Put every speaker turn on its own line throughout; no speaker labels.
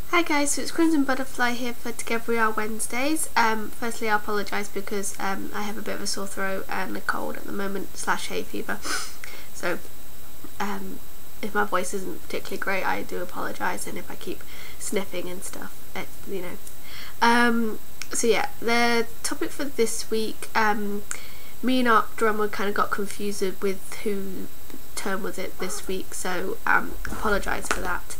Hi guys, so it's Crimson Butterfly here for TogetherweR Wednesdays. Firstly I apologise because I have a bit of a sore throat and a cold at the moment / hay fever. So if my voice isn't particularly great, I do apologise, and if I keep sniffing and stuff, so yeah, the topic for this week, me and our drummer kind of got confused with who term was it this week, so apologise for that.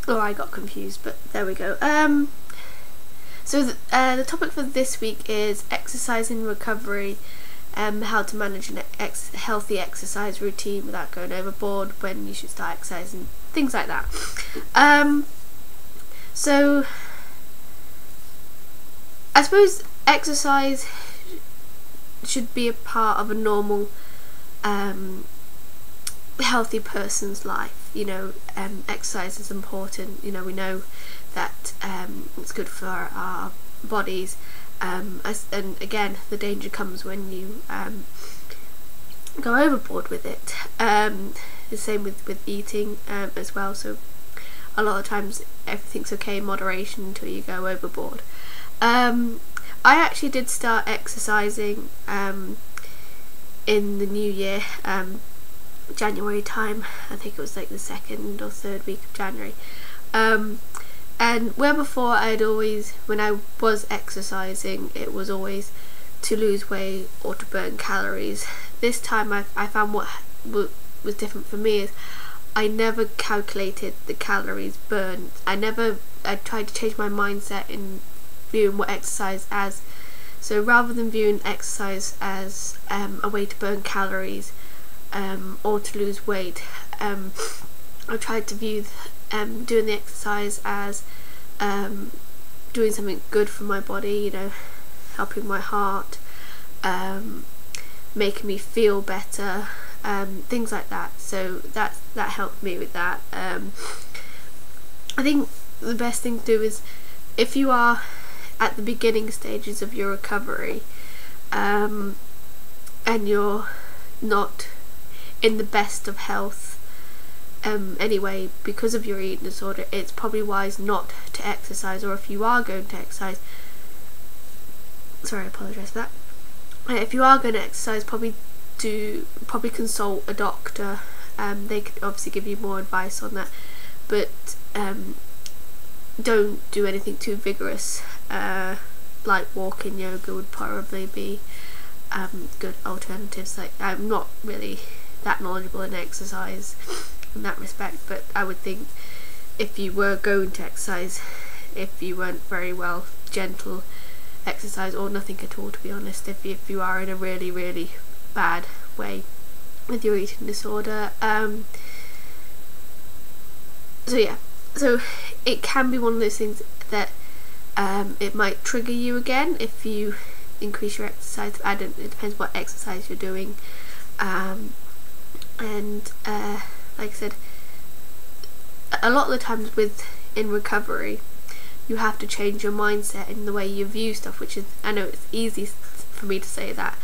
Or I got confused, but there we go. So the topic for this week is exercise in recovery, how to manage a healthy exercise routine without going overboard, when you should start exercising, things like that. So I suppose exercise should be a part of a normal healthy person's life. You know, exercise is important. You know, we know that it's good for our bodies, and again, the danger comes when you go overboard with it. The same with eating as well. So a lot of times everything's okay in moderation until you go overboard. I actually did start exercising in the new year, January time. I think it was like the 2nd or 3rd week of January, and where before I'd always, when I was exercising, it was always to lose weight or to burn calories. This time I found what was different for me is I never calculated the calories burned. I tried to change my mindset in viewing what exercise as. So rather than viewing exercise as a way to burn calories or to lose weight, I tried to view doing the exercise as doing something good for my body, you know, helping my heart, making me feel better, things like that. So that helped me with that. I think the best thing to do is, if you are at the beginning stages of your recovery, and you're not in the best of health anyway because of your eating disorder, it's probably wise not to exercise. Or if you are going to exercise, sorry, I apologise for that. If you are going to exercise, probably consult a doctor. They could obviously give you more advice on that, but don't do anything too vigorous. Like walking, yoga would probably be good alternatives. Like, I'm not really that knowledgeable in exercise in that respect, but I would think if you were going to exercise, if you weren't very well, gentle exercise or nothing at all, to be honest, if you are in a really, really bad way with your eating disorder. So yeah, so it can be one of those things that it might trigger you again if you increase your exercise. It depends what exercise you're doing, and like I said, a lot of the times in recovery, you have to change your mindset in the way you view stuff, which is, I know it's easy for me to say that,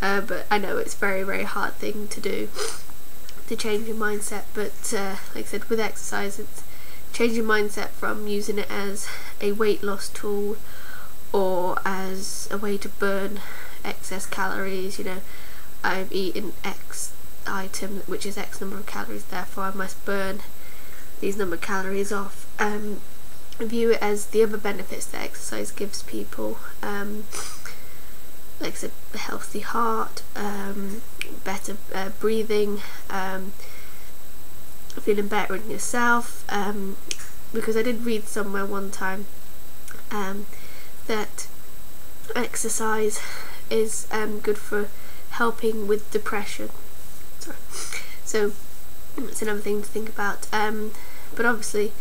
but I know it's a very, very hard thing to do, to change your mindset. But like I said, with exercise, it's changing your mindset from using it as a weight loss tool or as a way to burn excess calories. You know, I've eaten X item which is X number of calories, therefore I must burn these number of calories off. View it as the other benefits that exercise gives people, like I said, a healthy heart, better breathing, feeling better in yourself, because I did read somewhere one time that exercise is good for helping with depression. Sorry. So it's another thing to think about. But obviously,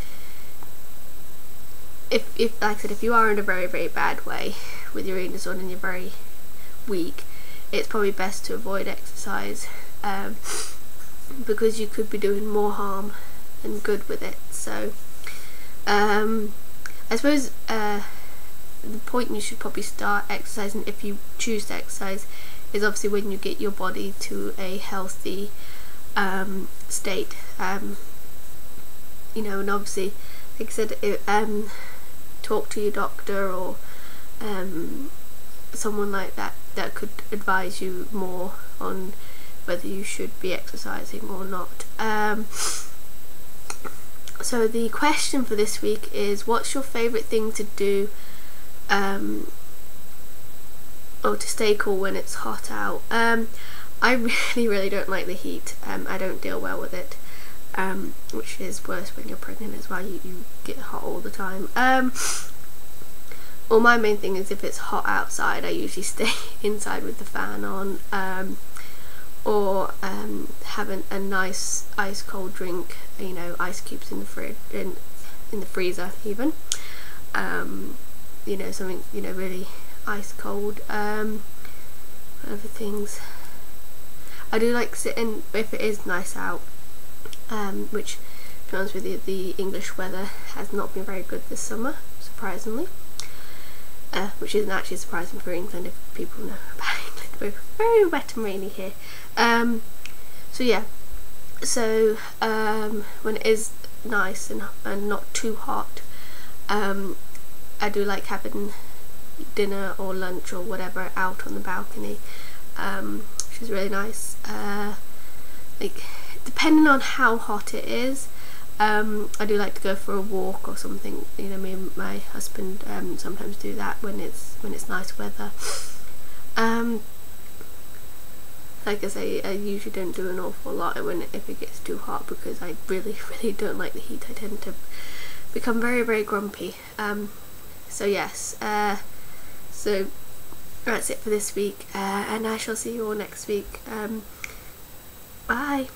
if like I said, if you are in a very, very bad way with your eating disorder and you're very weak, it's probably best to avoid exercise, because you could be doing more harm than good with it. So I suppose the point you should probably start exercising, if you choose to exercise, is obviously when you get your body to a healthy state. you know, and obviously, like I said, talk to your doctor or someone like that could advise you more on whether you should be exercising or not. So the question for this week is, what's your favourite thing to do or to stay cool when it's hot out? I really don't like the heat. I don't deal well with it, which is worse when you're pregnant as well. You get hot all the time. Well, my main thing is if it's hot outside, I usually stay inside with the fan on, or have a nice ice cold drink, you know, ice cubes in the fridge, in the freezer even, you know, something, you know, really ice cold. Other things, I do like sitting if it is nice out, which, to be honest with you, the English weather has not been very good this summer, surprisingly. Which isn't actually surprising for England if people know about England. We're very wet and rainy here. So yeah, so when it is nice and not too hot, I do like having dinner or lunch or whatever out on the balcony, which is really nice. Like, depending on how hot it is, I do like to go for a walk or something. You know, me and my husband sometimes do that when it's nice weather. Like I say, I usually don't do an awful lot if it gets too hot, because I really don't like the heat. I tend to become very grumpy. So yes, so that's it for this week, and I shall see you all next week. Bye.